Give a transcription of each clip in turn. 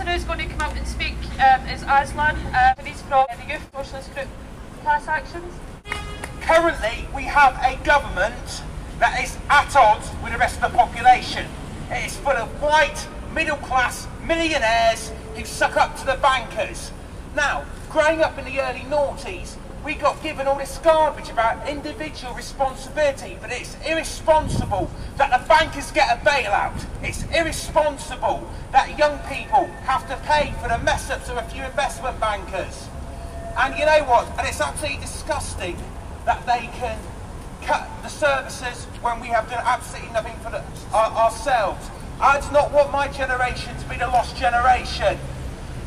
person who's going to come out and speak is Aslan. He's from the Youth Socialist Group Class Actions. Currently, we have a government that is at odds with the rest of the population. It is full of white, middle-class millionaires who suck up to the bankers. Now, growing up in the early noughties, we got given all this garbage about individual responsibility, but it's irresponsible that the bankers get a bailout. It's irresponsible that young people have to pay for the mess-ups of a few investment bankers. And you know what? And it's absolutely disgusting that they can cut the services when we have done absolutely nothing for ourselves. I do not want my generation to be the lost generation.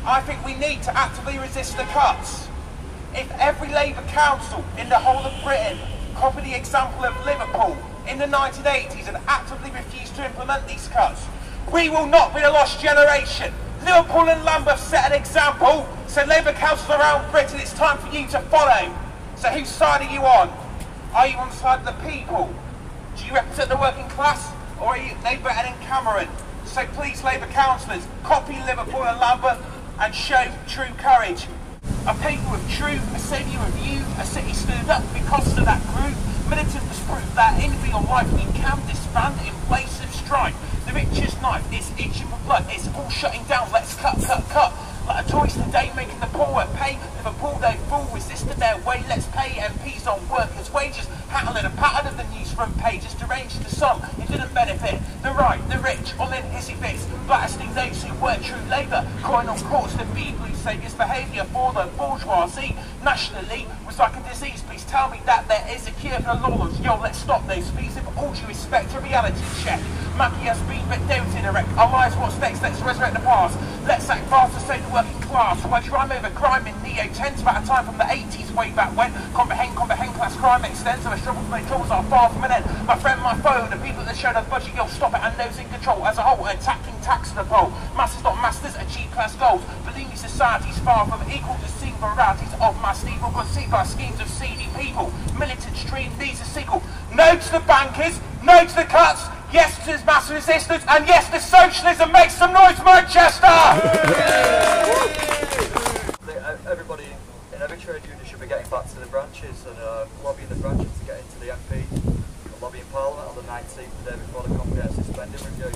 I think we need to actively resist the cuts. If every Labour council in the whole of Britain copied the example of Liverpool in the 1980s and actively refused to implement these cuts, we will not be the lost generation. Liverpool and Lambeth set an example, so Labour councils around Britain, it's time for you to follow. So whose side are you on? Are you on the side of the people? Do you represent the working class, or are you Labour and Cameron? So please, Labour councillors, copy Liverpool and Lambeth and show true courage. A people with truth, a city review, a city stood up because of that group. Militants prove that in real life you can disband in place of strife. The richest knife is itching for blood, it's all shutting down, let's cut. Like a choice today, making the poor pay. Liverpool, they fool, resisted their way. Let's pay MPs on workers' wages. Handling a pattern of the news front pages, deranged to some, it didn't benefit the right, the rich, all in hissy fits, blasting those who weren't true Labour, calling on courts to be blue saviours behaviour for the bourgeoisie. Nationally, was like a disease. Please tell me that there is a cure for the lawless. Yo, let's stop those fees. With all due respect, a reality check. Mackie has been but don't interact. Our lives, what's next? Let's resurrect the past. Let's act fast to save the working class. Why crime over crime in neo-10s about a time from the 80s, way back when. Comprehend class crime extends, so the struggles to make troubles are far from an end. My friend, my foe, the people that show the budget, you'll stop it and those in control as a whole, attacking tax to the poll. Masses not masters, achieve class goals. Believe me, society's far from equal to seen varieties of mass evil, conceived by schemes of seedy people. Militant stream, these are sequel. No to the bankers, no to the cuts, yes to mass resistance, and yes to socialism. Make some noise, Manchester! Everybody in every trade union should be getting back to the branches and lobbying the branches to get into the MP and lobbying Parliament on the 19th, the day before the comprehensive spending review.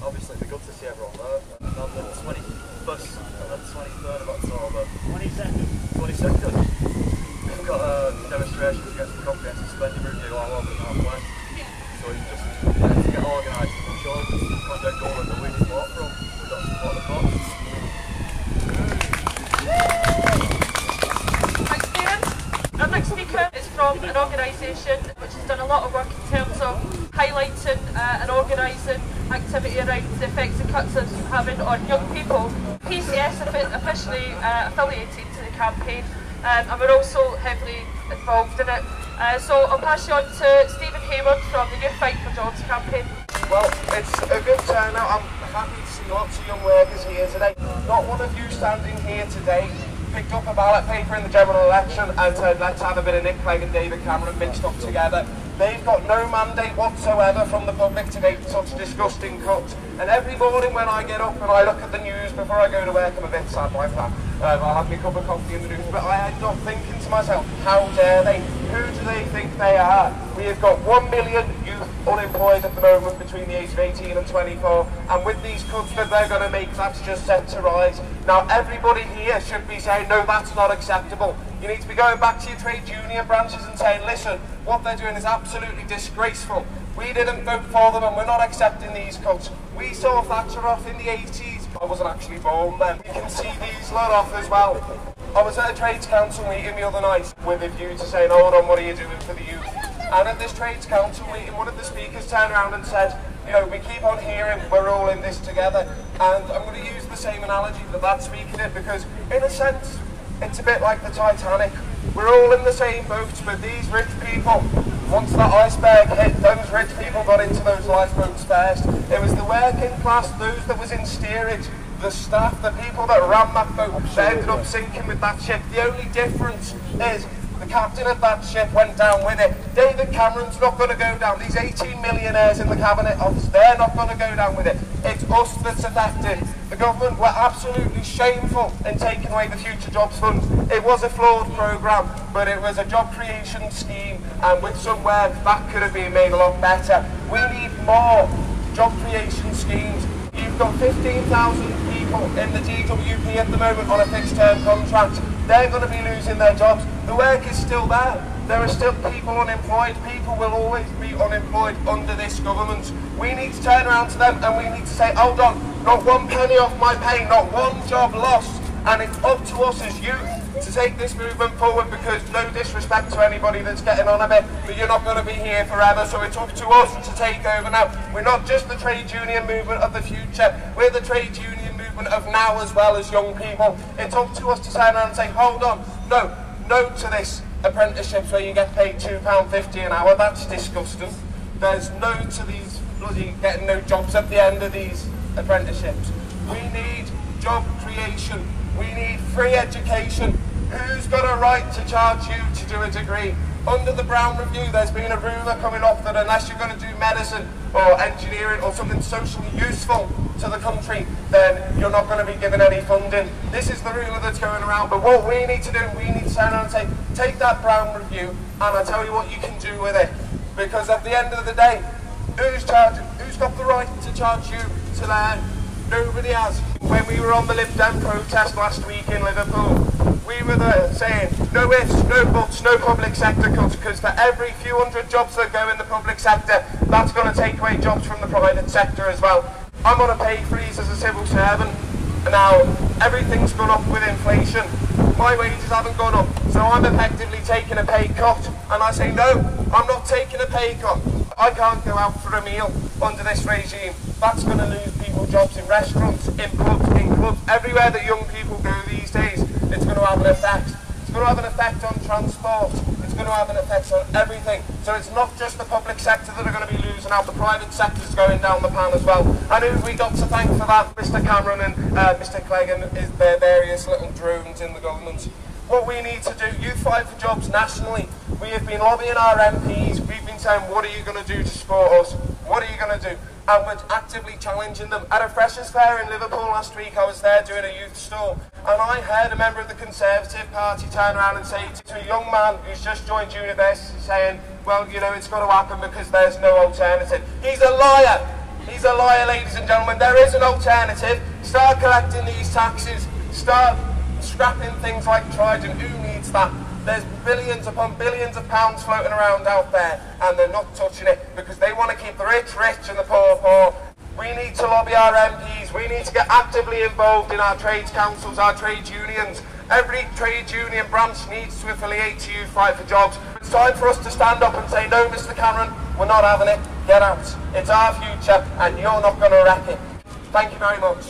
Obviously it'd be good to see everyone there. And on the 21st and the 23rd of October. 22nd. We've got demonstrations against the comprehensive spending review all over the North West. So you just need to get organised and I'm sure the Contact Goal and the winning vote from. We don't support the vote. Thanks, Stephen. Our next speaker is from an organisation which has done a lot of work in terms of highlighting and organising activity around the effects of cuts are having on young people. PCS officially affiliated to the campaign and we're also heavily involved in it. So I'll pass you on to Stephen Hayward from the Youth Fight for Jobs campaign. Well, it's a good turnout. I'm happy to see lots of young workers here today. Not one of you standing here today picked up a ballot paper in the general election and said, let's have a bit of Nick Clegg and David Cameron mixed up together. They've got no mandate whatsoever from the public to make such disgusting cuts. And every morning when I get up and I look at the news before I go to work, I'm a bit sad like that. I'll have my cup of coffee in the news, but I end up thinking to myself, how dare they? Who do they think they are? We have got 1 million youth unemployed at the moment between the age of 18 and 24, and with these cuts that they're going to make, that's just set to rise. Now everybody here should be saying, no, that's not acceptable. You need to be going back to your trade union branches and saying, listen, what they're doing is absolutely disgraceful. We didn't vote for them and we're not accepting these cuts. We saw Thatcher off in the 80s. I wasn't actually born then. You can see these lot off as well. I was at a Trades Council meeting the other night with a view to saying, hold on, what are you doing for the youth? And at this Trades Council meeting, one of the speakers turned around and said, you know, we keep on hearing we're all in this together. And I'm going to use the same analogy that speaker did, because in a sense, it's a bit like the Titanic. We're all in the same boats, but these rich people, once that iceberg hit, those rich people got into those lifeboats first. It was the working class, those that was in steerage, the staff, the people that ran that boat, they ended up sinking with that ship. The only difference is The captain of that ship went down with it. David Cameron's not going to go down. These 18 millionaires in the Cabinet Office, they're not going to go down with it. It's us that's affected. The government were absolutely shameful in taking away the Future Jobs Fund. It was a flawed programme, but it was a job creation scheme, and with some work that could have been made a lot better. We need more job creation schemes. You've got 15,000 people in the DWP at the moment on a fixed term contract. They're going to be losing their jobs. The work is still there. There are still people unemployed. People will always be unemployed under this government. We need to turn around to them and we need to say, hold on, not one penny off my pay, not one job lost. And it's up to us as youth to take this movement forward, because no disrespect to anybody that's getting on a bit, but you're not going to be here forever, so it's up to us to take over now. We're not just the trade union movement of the future, we're the trade union movement of now as well as young people. It's up to us to turn around and say, hold on, no to this apprenticeships where you get paid £2.50 an hour, that's disgusting. There's no to these bloody getting no jobs at the end of these apprenticeships. We need job creation, we need free education. Who's got a right to charge you to do a degree? Under the Brown Review, there's been a rumour coming up that unless you're going to do medicine or engineering or something socially useful to the country, then you're not going to be given any funding. This is the rumour that's going around, but what we need to do, we need to turn around and say, take that Brown Review, and I'll tell you what you can do with it. Because at the end of the day, who's got the right to charge you to learn? Nobody has. When we were on the Lib Dem protest last week in Liverpool, we were there saying, no ifs, no buts, no public sector cuts, because for every few hundred jobs that go in the public sector, that's going to take away jobs from the private sector as well. I'm on a pay freeze as a civil servant, and now everything's gone up with inflation. My wages haven't gone up, so I'm effectively taking a pay cut, and I say, no, I'm not taking a pay cut. I can't go out for a meal under this regime. That's going to lose people jobs in restaurants, in clubs, everywhere that young people go these days. It's going to have an effect. It's going to have an effect on transport. It's going to have an effect on everything. So it's not just the public sector that are going to be losing out. The private sector's going down the pan as well. And who have we got to thank for that? Mr Cameron and Mr Clegg and their various little drones in the government. What we need to do, Youth Fight for Jobs nationally, we have been lobbying our MPs. We've been saying, what are you going to do to support us? What are you going to do? And we're actively challenging them. At a Freshers' Fair in Liverpool last week, I was there doing a youth stall, and I heard a member of the Conservative Party turn around and say to a young man who's just joined university, saying, well, you know, it's got to happen because there's no alternative. He's a liar. He's a liar, ladies and gentlemen. There is an alternative. Start collecting these taxes. Start scrapping things like Trident. Who needs that? There's billions upon billions of pounds floating around out there, and they're not touching it because they want to keep the rich rich and the poor poor. We need to lobby our MPs. We need to get actively involved in our trades councils, our trade unions. Every trade union branch needs to affiliate to Youth Fight for Jobs. It's time for us to stand up and say, no, Mr Cameron, we're not having it. Get out. It's our future, and you're not going to wreck it. Thank you very much.